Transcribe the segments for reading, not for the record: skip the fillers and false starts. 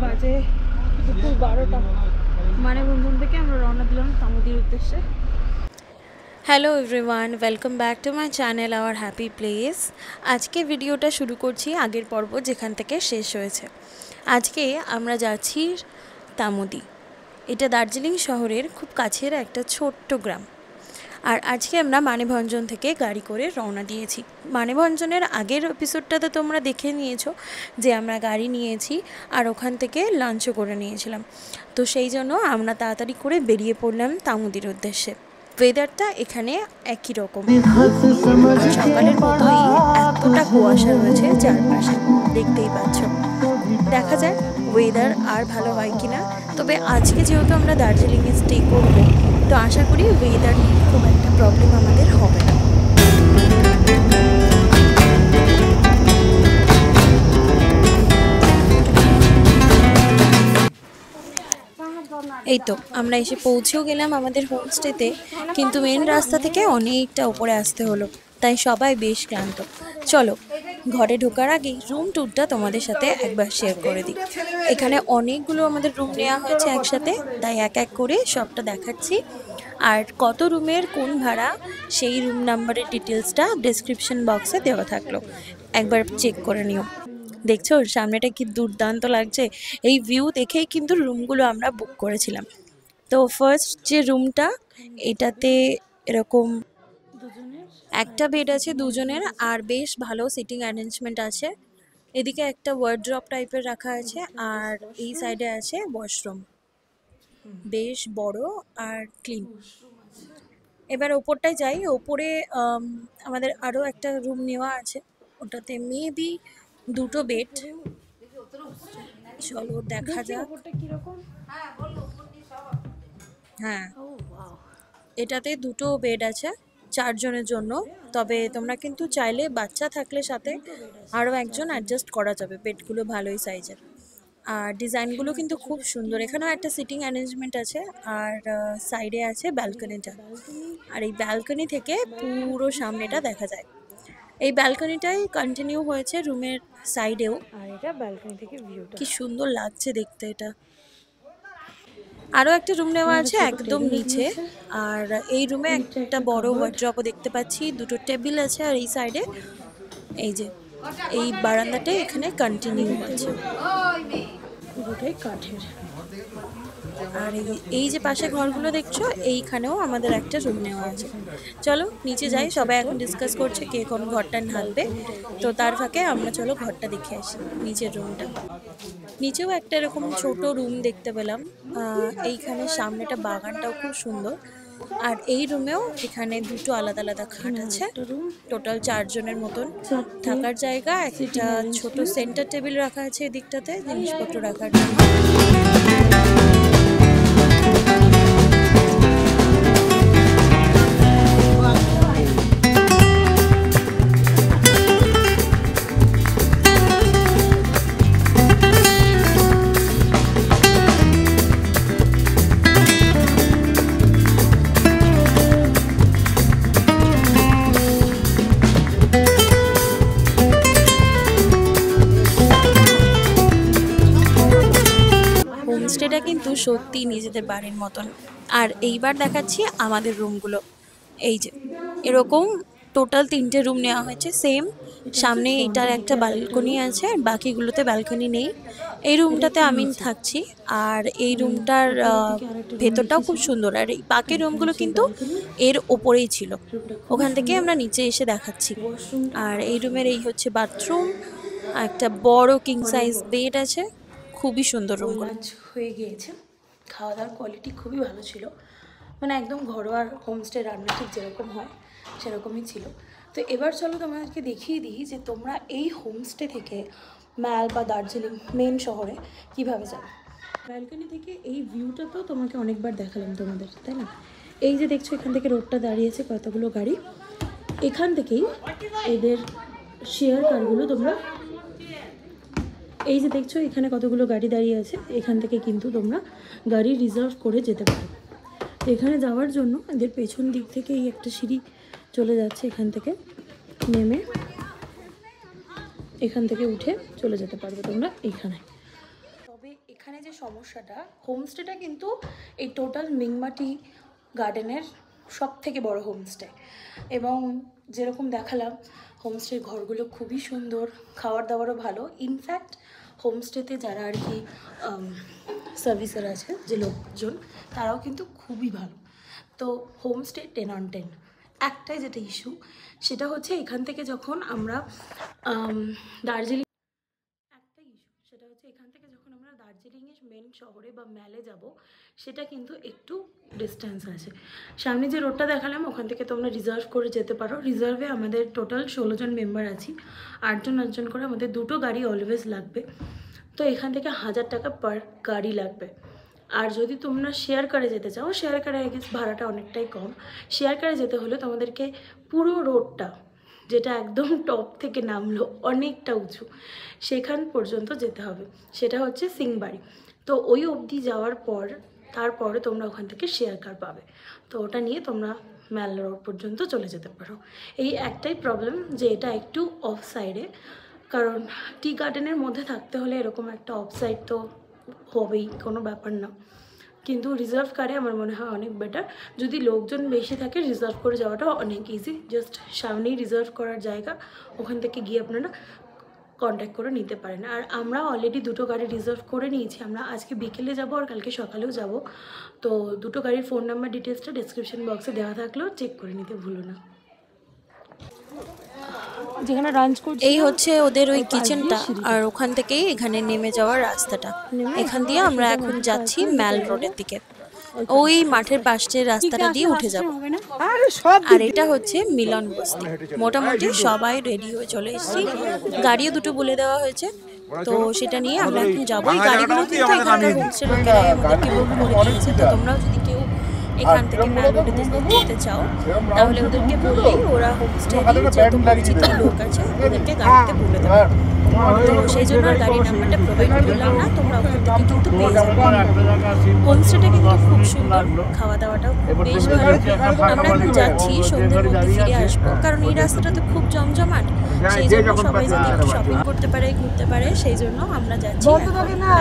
বাজে দুপুর 12টা। মানেভঞ্জন থেকে আমরা রওনা দিলাম তামুদির উদ্দেশ্যে। Hello everyone, welcome back to my channel hour happy place. আজকে ভিডিওটা শুরু করছি আগের পর্ব যেখান থেকে শেষ হয়েছে। আজকে আমরা যাচ্ছি তামুদি। এটা দার্জিলিং শহরের খুব কাছের একটা ছোট্ট গ্রাম। আর আজকে আমরা মানেভঞ্জন থেকে গাড়ি করে রওনা দিয়েছি। মানেভঞ্জনের আগের এপিসোডটাতে তোমরা দেখে নিয়েছো যে আমরা গাড়ি নিয়েছি আর ওখান থেকে লাঞ্চও করে নিয়েছিলাম। তো সেই জন্য আমরা তাড়াতাড়ি করে বেরিয়ে পড়লাম তামুদির উদ্দেশ্যে। ওয়েদারটা এখানে একই রকম, সকালের মতোই এতটা কুয়াশা রয়েছে চারপাশে, দেখতেই পাচ্ছ। দেখা যায় ওয়েদার আর ভালো হয় কিনা। তবে আজকে যেহেতু আমরা দার্জিলিংয়ে স্টে করবো, তো আশা করি ওয়েদার নিয়ে খুব একটা প্রবলেম আমাদের হবে না। এই তো আমরা এসে পৌঁছেও গেলাম আমাদের হোমস্টেতে, কিন্তু মেন রাস্তা থেকে অনেকটা উপরে আসতে হলো, তাই সবাই বেশ ক্লান্ত। চলো ঘরে ঢোকার আগেই রুম ট্যুরটা তোমাদের সাথে একবার শেয়ার করে দিই। এখানে অনেকগুলো আমাদের রুম নেওয়া হয়েছে একসাথে, তাই এক এক করে সবটা দেখাচ্ছি। আর কত রুমের কোন ভাড়া সেই রুম নাম্বারের ডিটেলসটা ডেসক্রিপশন বক্সে দেওয়া থাকলো, একবার চেক করে নিও। দেখছো সামনেটা কি দুর্দান্ত লাগছে। এই ভিউ দেখেই কিন্তু রুমগুলো আমরা বুক করেছিলাম। তো ফার্স্ট যে রুমটা, এটাতে এরকম একটা বেড আছে দুজনের, আর বেশ ভালো সিটিং অ্যারেঞ্জমেন্ট আছে। এদিকে একটা ওয়ার্ড্রপ টাইপের রাখা আছে, আর এই সাইডে আছে ওয়াশরুম, বেশ বড় আর ক্লিন। এবার ওপরটায় যাই। ওপরে আমাদের আরও একটা রুম নেওয়া আছে, ওটাতে মেবি দুটো বেড। চলো দেখা যাক। হ্যাঁ, এটাতে দুটো বেড আছে 4 জনের জন্য। তবে তোমরা কিন্তু চাইলে বাচ্চা থাকলে সাথে আরও একজন অ্যাডজাস্ট করা যাবে, বেডগুলো ভালোই সাইজের। আর ডিজাইনগুলো কিন্তু খুব সুন্দর। এখানেও একটা সিটিং অ্যারেঞ্জমেন্ট আছে, আর সাইডে আছে ব্যালকনিটা। আর এই ব্যালকনি থেকে পুরো সামনেটা দেখা যায়। এই ব্যালকনিটাই কন্টিনিউ হয়েছে রুমের সাইডেও। আর এটা ব্যালকনি থেকে ভিউটা কি সুন্দর লাগছে দেখতে এটা। আরও একটা রুম নেওয়া আছে একদম নিচে, আর এই রুমে একটা বড় ওয়ার্ড্রপও দেখতে পাচ্ছি, দুটো টেবিল আছে। আর এই সাইডে এই যে এই বারান্দাটাই এখানে কন্টিনিউ হচ্ছে, পুরোটাই কাঠের। আর এই যে পাশে ঘরগুলো দেখছো, এইখানেও আমাদের একটা রুম নেওয়া আছে। চলো নিচে যাই। সবাই এখন ডিসকাস করছে কে কোন ঘরটা ঢালবে, তো তার ফাঁকে আমরা চলো ঘরটা দেখে আসি, নিচের রুমটা। নিচেও একটা এরকম ছোট রুম দেখতে পেলাম। এইখানে সামনেটা বাগানটাও খুব সুন্দর। আর এই রুমেও এখানে দুটো আলাদা আলাদা খাট আছে, টোটাল 4 জনের মতন থাকার জায়গা। একটা ছোট সেন্টার টেবিল রাখা আছে এদিকটাতে জিনিসপত্র রাখার জন্য। হোমস্টেটা কিন্তু সত্যি নিজেদের বাড়ির মতন। আর এইবার দেখাচ্ছি আমাদের রুমগুলো। এই যে এরকম টোটাল 3টে রুম নেওয়া হয়েছে সেম। সামনে এটার একটা ব্যালকনি আছে, আর বাকিগুলোতে ব্যালকনি নেই। এই রুমটাতে আমি থাকছি, আর এই রুমটার ভেতরটাও খুব সুন্দর। আর এই বাকি রুমগুলো কিন্তু এর ওপরেই ছিল, ওখান থেকে আমরা নিচে এসে দেখাচ্ছি। আর এই রুমের এই হচ্ছে বাথরুম, একটা বড় কিং সাইজ বেড আছে। খুবই সুন্দর রুম। লাঞ্চ হয়ে গিয়েছে, খাওয়া দাওয়ার কোয়ালিটি খুবই ভালো ছিল, মানে একদম ঘরোয়া হোমস্টে রান্না ঠিক যেরকম হয় সেরকমই ছিল। তো এবার চলো তোমাদেরকে দেখিয়ে দিই যে তোমরা এই হোমস্টে থেকে ম্যাল বা দার্জিলিং মেন শহরে কীভাবে যাবে। ব্যালকনি থেকে এই ভিউটা তো তোমাকে অনেকবার দেখালাম তোমাদের, তাই না? এই যে দেখছো এখান থেকে রোডটা দাঁড়িয়েছে কতগুলো গাড়ি, এখান থেকেই এদের শেয়ার কারগুলো তোমরা এই যে দেখছো এখানে কতগুলো গাড়ি দাঁড়িয়ে আছে, এখান থেকে কিন্তু তোমরা গাড়ি রিজার্ভ করে যেতে পারো। তো এখানে যাওয়ার জন্য এদের পেছন দিক থেকে এই একটা সিঁড়ি চলে যাচ্ছে, এখান থেকে নেমে এখান থেকে উঠে চলে যেতে পারবে তোমরা এখানে। তবে এখানে যে সমস্যাটা, হোমস্টেটা কিন্তু এই টোটাল মিংমাটি গার্ডেনের সব থেকে বড় হোমস্টে, এবং যেরকম দেখালাম হোমস্টের ঘরগুলো খুবই সুন্দর, খাবার দাবারও ভালো। ইনফ্যাক্ট হোমস্টেতে যারা আর কি সার্ভিসার আছে, যে লোকজন, তারাও কিন্তু খুবই ভালো। তো হোমস্টে 10 on 10। একটাই যেটা ইস্যু, সেটা হচ্ছে এখান থেকে যখন আমরা দার্জিলিং, দার্জিলিংয়ের মেন শহরে বা ম্যালে যাব, সেটা কিন্তু একটু ডিস্টেন্স আছে। সামনে যে রোডটা দেখালাম ওখান থেকে তোমরা রিজার্ভ করে যেতে পারো। রিজার্ভে আমাদের টোটাল 16 জন মেম্বার আছি, 8 জন করে। আমাদের 2টো গাড়ি অলওয়েজ লাগবে, তো এখান থেকে 1000 টাকা পার গাড়ি লাগবে। আর যদি তোমরা শেয়ার কারে যেতে চাও, শেয়ার কারে আই গেস ভাড়াটা অনেকটাই কম। শেয়ার কারে যেতে হলে তোমাদেরকে পুরো রোডটা, যেটা একদম টপ থেকে নামলো অনেকটা উঁচু, সেখান পর্যন্ত যেতে হবে। সেটা হচ্ছে সিংবাড়ি। তো ওই অবধি যাওয়ার পর তারপরে তোমরা ওখান থেকে শেয়ার কার পাবে, তো ওটা নিয়ে তোমরা ম্যাল রোড পর্যন্ত চলে যেতে পারো। এই একটাই প্রবলেম যে এটা একটু অফ সাইডে, কারণ টি গার্ডেনের মধ্যে থাকতে হলে এরকম একটা অফ সাইড তো হবেই, কোনো ব্যাপার না। কিন্তু রিজার্ভ কারে আমার মনে হয় অনেক বেটার। যদি লোকজন বেশি থাকে রিজার্ভ করে যাওয়াটা অনেক ইজি, জাস্ট সামনেই রিজার্ভ করার জায়গা, ওখান থেকে গিয়ে আপনারা কন্ট্যাক্ট করে নিতে পারেন। আর আমরা অলরেডি 2টো গাড়ি রিজার্ভ করে নিয়েছি। আমরা আজকে বিকেলে যাব আর কালকে সকালেও যাব। তো 2টো গাড়ির ফোন নাম্বার ডিটেলসটা ডেসক্রিপশন বক্সে দেওয়া থাকলেও চেক করে নিতে ভুলো না। যেখানে লাঞ্চ করছি এই হচ্ছে ওদের ওই কিচেনটা, আর ওখান থেকেই এখানে নেমে যাওয়ার রাস্তাটা। এখান দিয়ে আমরা এখন যাচ্ছি ম্যাল রোডের দিকে। ওই মাঠের পাশের রাস্তাটা দিয়ে উঠে যাব। আর এটা হচ্ছে মিলন বস্তি। মোটামুটি সবাই রেডি হয়ে চলে এসেছি, গাড়িও 2টো বলে দেওয়া হয়েছে, তো সেটা নিয়ে আমরা এখন যাবো। এই গাড়িগুলো কিন্তু এখানকার হোমস্টের লোকেরাই আমাদেরকে বুক করে দিয়েছে। তো তোমরাও যদি কেউ এখান থেকে ম্যাল রোডে যেতে চাও, তাহলে ওদেরকে বললেই ওরা হোমস্টেরই যত পরিচিত লোক আছে ওদেরকে গাড়িতে বলে দেবে। তো সেই জন্য আর গাড়ি নাম্বারটা প্রোভাইড করলাম না, তোমরা ওখান থেকে কিন্তু পেয়ে যাবে। হোমস্টেটা কিন্তু খুব সুন্দর, খাওয়া দাওয়াটাও খুব বেশ ভালো। আমরা এখন যাচ্ছি, সন্ধ্যের মধ্যে ফিরে আসবো, কারণ এই রাস্তাটা তো খুব জমজমাট। সেই জন্য সবাই যাতে একটু শপিং করতে পারে, ঘুরতে পারে, সেই জন্য আমরা যাচ্ছি।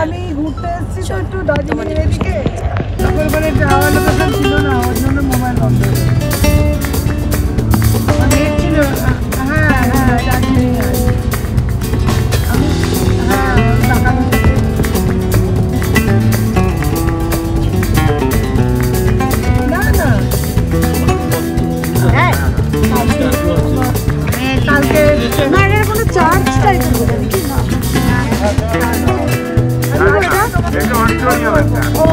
আমি ঘুরতে এসেছি তো একটু দার্জিলিং এদিকে, তারপরে যাওয়ার লোকেশন ছিল না, ওর জন্য মোবাইল বন্ধ মানে ছিল। হ্যাঁ হ্যাঁ দার্জিলিং আমি হ্যাঁ টাকা না না হ্যাঁ কালকে না, কোনো চার্জ টাইপ নাকি না। ও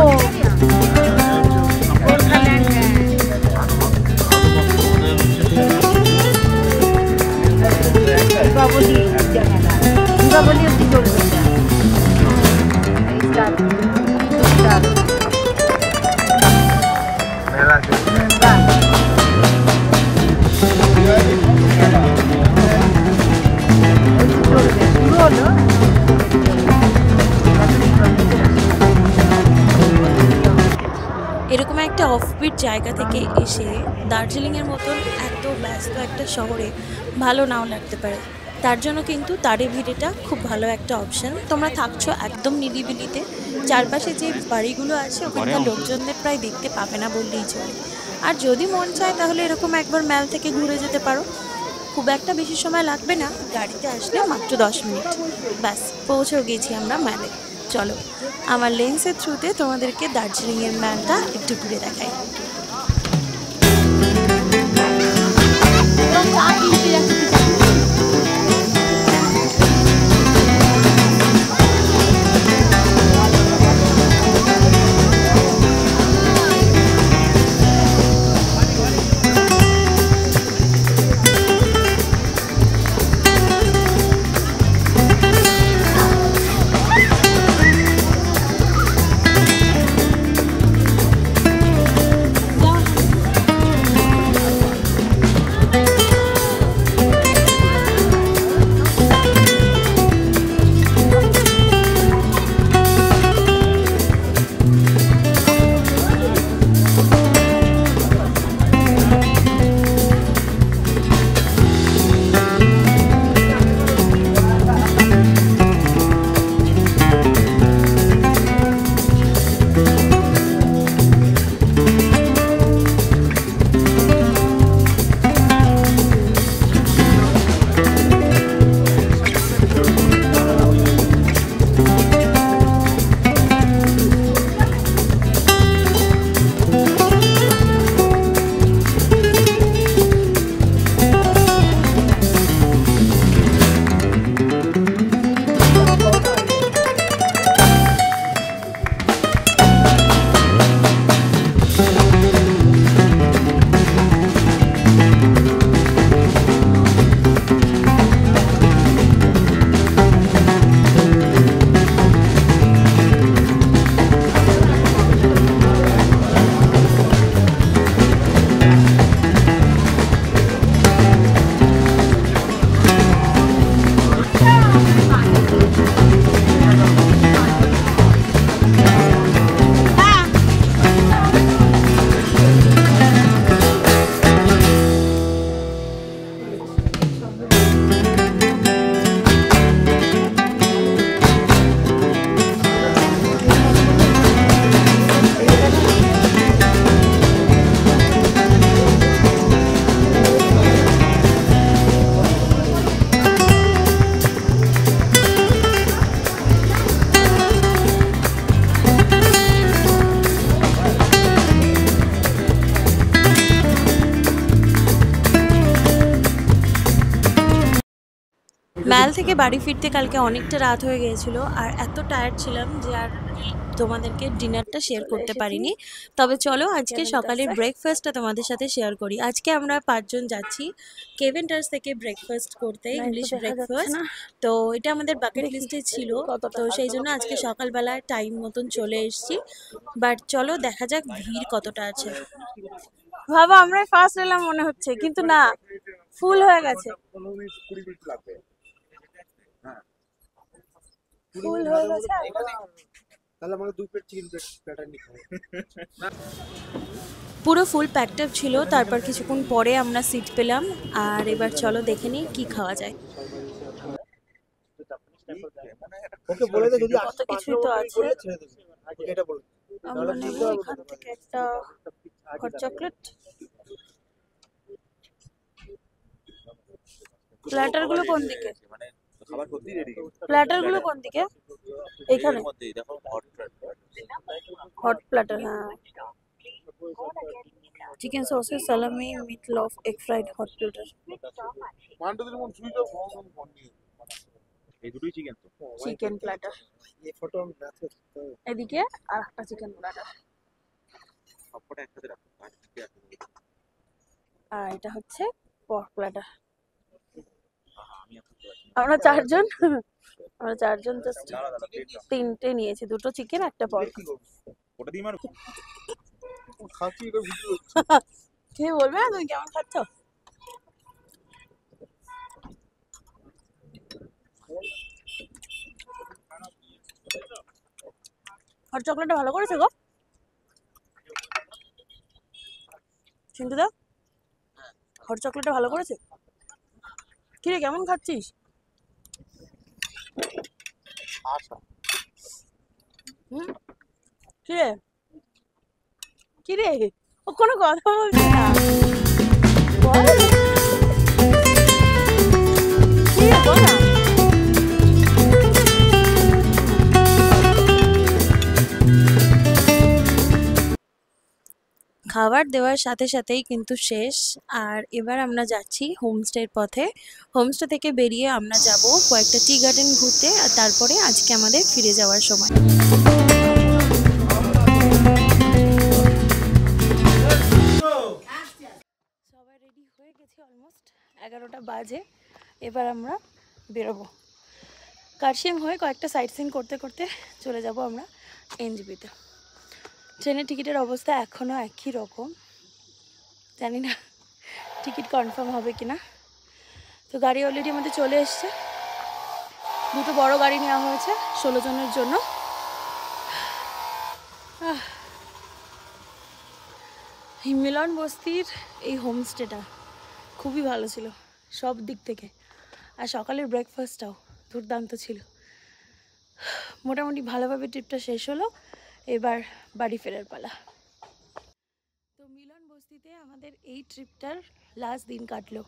দীপাবলি দীপাবলি অব্দি চলবে। এরকম একটা অফবিট জায়গা থেকে এসে দার্জিলিংয়ের মতন এত ব্যস্ত একটা শহরে ভালো নাও লাগতে পারে, তার জন্য কিন্তু তারে ভিড়েটা খুব ভালো একটা অপশান। তোমরা থাকছো একদম নিরিবিলিতে, চারপাশে যে বাড়িগুলো আছে ওখানকার লোকজনদের প্রায় দেখতে পাবে না বললেই চলে। আর যদি মন চায় তাহলে এরকম একবার ম্যাল থেকে ঘুরে যেতে পারো, খুব একটা বেশি সময় লাগবে না, গাড়িতে আসলে মাত্র 10 মিনিট, ব্যাস পৌঁছেও গেছি আমরা ম্যালে। চলো আমার লেন্সের থ্রুতে তোমাদেরকে দার্জিলিংয়ের ম্যালটা একটু ঘুরে দেখাই। ট্রায়াল থেকে বাড়ি ফিরতে কালকে অনেকটা রাত হয়ে গিয়েছিল, আর এত টায়ার্ড ছিলাম যে আর তোমাদেরকে ডিনারটা শেয়ার করতে পারিনি। তবে চলো আজকে সকালের ব্রেকফাস্টটা তোমাদের সাথে শেয়ার করি। আজকে আমরা 5 জন যাচ্ছি কেভেন্টার্স থেকে ব্রেকফাস্ট করতে, ইংলিশ ব্রেকফাস্ট। তো এটা আমাদের বাকেট লিস্টে ছিল, তো সেই জন্য আজকে সকালবেলা টাইম মতন চলে এসেছি। বাট চলো দেখা যাক ভিড় কতটা আছে। ভাবো আমরা ফার্স্ট এলাম মনে হচ্ছে, কিন্তু না, ফুল হয়ে গেছে। ফুল হয়ে গেছে। তাহলে আমাকে 2 প্লেট চিকেন প্ল্যাটার নিতে হবে। পুরো ফুল প্যাকড আপ ছিল। তারপর কিছুক্ষণ পরে আমরা সিট পেলাম, আর এবার চলো দেখে নিই কি খাওয়া যায়। ওকে বলে দে যদি কত কিছুই তো আছে। এটা বল। আমরা নেব এখান থেকে একটা হট চকলেট। প্ল্যাটার গুলো কোন দিকে? খাবার করতে রেডি। প্ল্যাটার গুলো কোন দিকে? এখানে দেখো হট প্ল্যাটার। হ্যাঁ, chicken sausages, salami, meat loaf, egg fried, hot platter. মান্ডদের মন সুই দাও ফোন নিয়ে। এই দুটোই চিকেন তো। Chicken platter. এই ফটো আমি রাখতে। এদিকে আর একটা চিকেন প্ল্যাটার। সবকটা একসাথে রাখো। আর এটা হচ্ছে পর্ক প্ল্যাটার। আমরা 4 জন জাস্ট 3টে নিয়েছি, 2টো চিকেন একটা পর্ক। ওটা দিয়ে মারো। খাচ্ছি এটা ভিডিও হচ্ছে। কে বলবে না তুমি কেমন খাচ্ছ? হট চকলেটটা ভালো করেছে গো চিন্তু দা, হট চকলেটটা ভালো করেছে। কিরে কেমন খাচ্ছিস? কিরে কিরে ও কোনো কথা বলছে না, বল কি বল না। খাবার দেওয়ার সাথে সাথেই কিন্তু শেষ, আর এবার আমরা যাচ্ছি হোমস্টের পথে। হোমস্টে থেকে বেরিয়ে আমরা যাব কয়েকটা টি গার্ডেন ঘুরতে, আর তারপরে আজকে আমাদের ফিরে যাওয়ার সময়। সবাই রেডি হয়ে গেছি, অলমোস্ট 11টা বাজে। এবার আমরা বেরোবো। কার্শিয়াং হয়ে কয়েকটা সাইট সিন করতে করতে চলে যাব আমরা এনজেপিতে। ট্রেনের টিকিটের অবস্থা এখনও একই রকম, জানি না টিকিট কনফার্ম হবে কিনা। তো গাড়ি অলরেডি আমাদের চলে এসছে, 2টো বড় গাড়ি নেওয়া হয়েছে 16 জনের জন্য। মিলন বস্তির এই হোমস্টেটা খুবই ভালো ছিল সব দিক থেকে, আর সকালের ব্রেকফাস্টটাও দুর্দান্ত ছিল। মোটামুটি ভালোভাবে ট্রিপটা শেষ হলো, এবার বাড়ি ফেরার পালা। তো মিলন বস্তিতে আমাদের এই ট্রিপটার লাস্ট দিন কাটলো,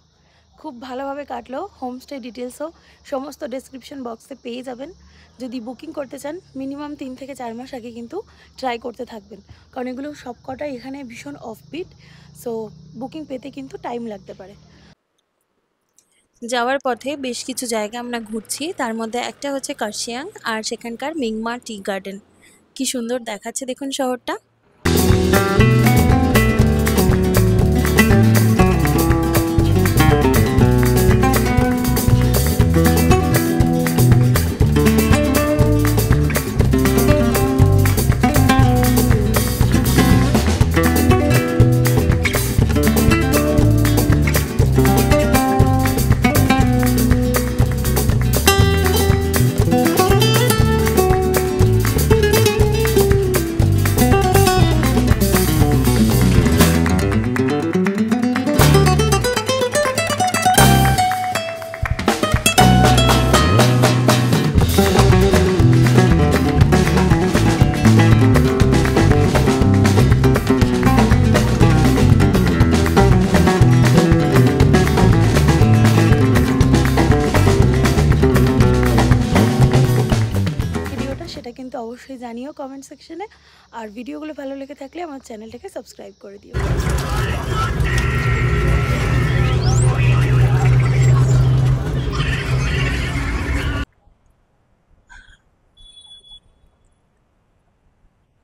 খুব ভালোভাবে কাটলো। হোমস্টে ডিটেলসও সমস্ত ডেসক্রিপশন বক্সে পেয়ে যাবেন। যদি বুকিং করতে চান মিনিমাম 3 থেকে 4 মাস আগে কিন্তু ট্রাই করতে থাকবেন, কারণ এগুলো সবকটাই এখানে ভীষণ অফবিট, সো বুকিং পেতে কিন্তু টাইম লাগতে পারে। যাওয়ার পথে বেশ কিছু জায়গা আমরা ঘুরছি, তার মধ্যে একটা হচ্ছে কার্শিয়াং, আর সেখানকার মিংমা টি গার্ডেন। কি সুন্দর দেখাচ্ছে দেখুন শহরটা। কিন্তু অবশ্যই জানিও কমেন্ট সেকশনে, আর ভিডিওগুলো ভালো লেগে থাকলে আমার চ্যানেলটাকে সাবস্ক্রাইব করে দিও।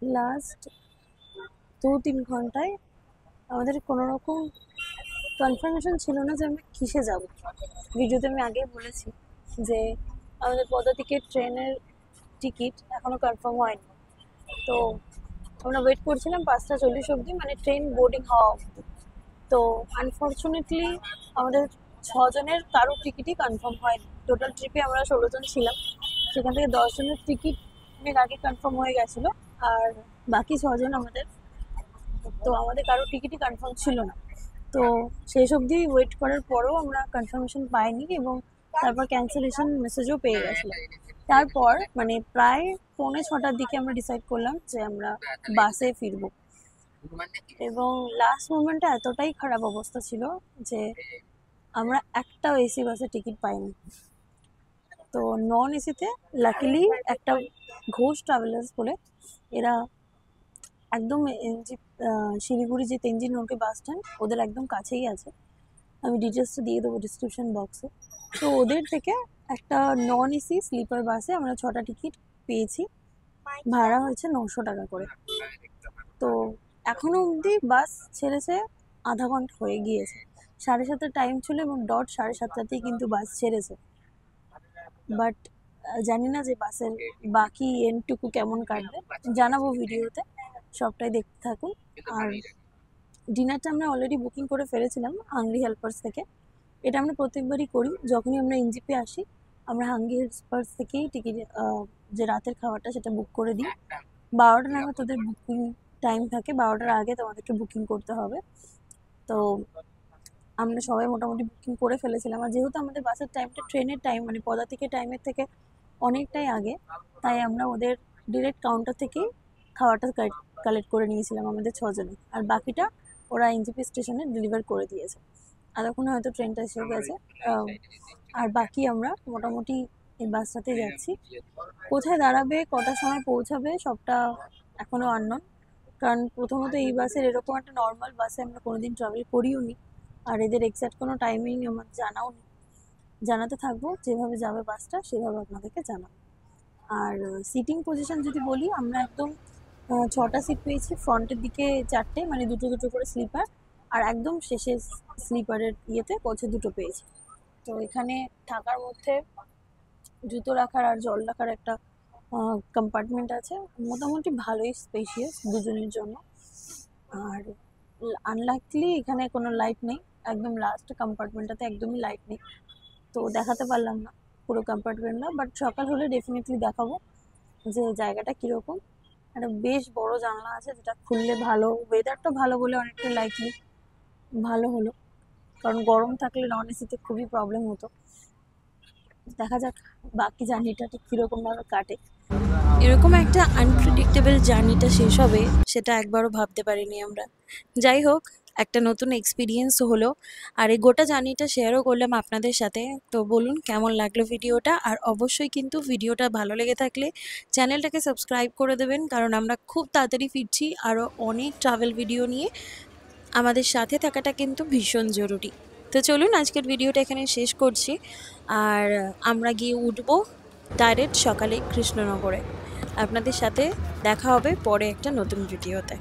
লাস্ট 2-3 ঘন্টায় আমাদের কোনো রকম কনফার্মেশন ছিল না যে আমরা কিসে যাব। ভিডিওতে আমি আগেই বলেছি যে আমাদের পদাতিকে ট্রেনের টিকিট এখনো কনফার্ম হয়নি। তো আমরা ওয়েট করছিলাম 5টা 40 অবধি, মানে ট্রেন বোর্ডিং হওয়া অবধি। তো আনফর্চুনেটলি আমাদের 6 জনের কারোর টিকিটই কনফার্ম হয়নি। টোটাল ট্রিপে আমরা 16 জন ছিলাম, সেখান থেকে 10 জনের টিকিট অনেক আগে কনফার্ম হয়ে গেছিলো, আর বাকি 6 জন আমাদের, তো আমাদের কারোর টিকিটই কনফার্ম ছিল না। তো শেষ অবধি ওয়েট করার পরেও আমরা কনফার্মেশন পাইনি, এবং তারপর ক্যান্সেলেশন মেসেজও পেয়ে গেছিলাম। তারপর মানে প্রায় 5:45টার দিকে আমরা ডিসাইড করলাম যে আমরা বাসে ফিরবো, এবং লাস্ট মোমেন্টে এতটাই খারাপ অবস্থা ছিল যে আমরা একটাও এসি বাসে টিকিট পাইনি। তো নন এসিতে লাকিলি একটা ঘোষ ট্রাভেলার্স বলে, এরা একদম শিলিগুড়ি যে তেনজিং নৌকে বাস স্ট্যান্ড ওদের একদম কাছেই আছে, আমি ডিটেলসটা দিয়ে দেবো ডিসক্রিপশন বক্সে। তো ওদের থেকে একটা নন এসি স্লিপার বাসে আমরা 6টা টিকিট পেয়েছি, ভাড়া হয়েছে 900 টাকা করে। তো এখনো অবধি বাস ছেড়েছে আধা ঘন্টা হয়ে গিয়েছে, 7:30 টাইম ছিল এবং ডট 7:30তেই কিন্তু বাস ছেড়েছে। বাট জানি না যে বাসের বাকি এন্ডটুকু কেমন কাটবে, জানাবো ভিডিওতে, সবটাই দেখতে থাকুন। আর ডিনারটা আমরা অলরেডি বুকিং করে ফেলেছিলাম হাংরি হেল্পার্স থেকে। এটা আমরা প্রত্যেকবারই করি, যখনই আমরা এনজিপি আসি আমরা হাংরি হেল্পার্স থেকেই টিকিট যে রাতের খাবারটা সেটা বুক করে দিই। 12টা নাগাদ তোদের বুকিং টাইম থাকে, 12টার আগে তোমাদেরকে বুকিং করতে হবে। তো আমরা সবাই মোটামুটি বুকিং করে ফেলেছিলাম, আর যেহেতু আমাদের বাসের টাইমটা ট্রেনের টাইম মানে পদাতিকের টাইমের থেকে অনেকটাই আগে, তাই আমরা ওদের ডিরেক্ট কাউন্টার থেকেই খাওয়াটা কালেক্ট করে নিয়েছিলাম আমাদের 6 জনে, আর বাকিটা ওরা এনজিপি স্টেশনে ডেলিভার করে দিয়েছে। এতক্ষণ হয়তো ট্রেনটা এসে গেছে। আর বাকি আমরা মোটামুটি এই বাসটাতে যাচ্ছি। কোথায় দাঁড়াবে, কটার সময় পৌঁছাবে সবটা এখনও আননোন, কারণ প্রথমত এই বাসের এরকম একটা নর্মাল বাসে আমরা কোনোদিন ট্রাভেল করিও নি, আর এদের এক্স্যাক্ট কোনো টাইমিং আমার জানাও নেই। জানাতে থাকবো, যেভাবে যাবে বাসটা সেভাবে আপনাদেরকে জানাবো। আর সিটিং পজিশন যদি বলি, আমরা একদম 6টা সিট পেয়েছি, ফ্রন্টের দিকে 4টে মানে দুটো দুটো করে স্লিপার, আর একদম শেষে স্লিপারের ইয়েতে পৌঁছে 2টো পেয়েছি। তো এখানে থাকার মধ্যে জুতো রাখার আর জল রাখার একটা কম্পার্টমেন্ট আছে, মোটামুটি ভালোই স্পেশিয়াস দুজনের জন্য। আর আনলাইকলি এখানে কোনো লাইট নেই, একদম লাস্ট কম্পার্টমেন্টটাতে একদমই লাইট নেই, তো দেখাতে পারলাম না পুরো কম্পার্টমেন্টটা, বাট সকাল হলে ডেফিনেটলি দেখাবো যে জায়গাটা কীরকম। একটা বেশ বড় জানলা আছে যেটা খুললে ভালো, ওয়েদারটা ভালো বলে অনেকটা লাইকলি ভালো হলো, কারণ গরম থাকলে নন এসিতে খুবই প্রবলেম হতো। দেখা যাক বাকি জার্নিটা ঠিক কীরকমভাবে কাটে। এরকম একটা আনপ্রেডিক্টেবল জার্নিটা শেষ হবে সেটা একবারও ভাবতে পারিনি আমরা। যাই হোক, একটা নতুন এক্সপিরিয়েন্স হলো, আর এই গোটা জার্নিটা শেয়ারও করলাম আপনাদের সাথে। তো বলুন কেমন লাগলো ভিডিওটা, আর অবশ্যই কিন্তু ভিডিওটা ভালো লেগে থাকলে চ্যানেলটাকে সাবস্ক্রাইব করে দেবেন, কারণ আমরা খুব তাড়াতাড়ি ফিরছি আরও অনেক ট্রাভেল ভিডিও নিয়ে। আমাদের সাথে থাকাটা কিন্তু ভীষণ জরুরি। তো চলুন আজকের ভিডিওটা এখানে শেষ করছি, আর আমরা গিয়ে উঠবো ডাইরেক্ট সকালে কৃষ্ণনগরে। আপনাদের সাথে দেখা হবে পরে একটা নতুন ভিডিওতে।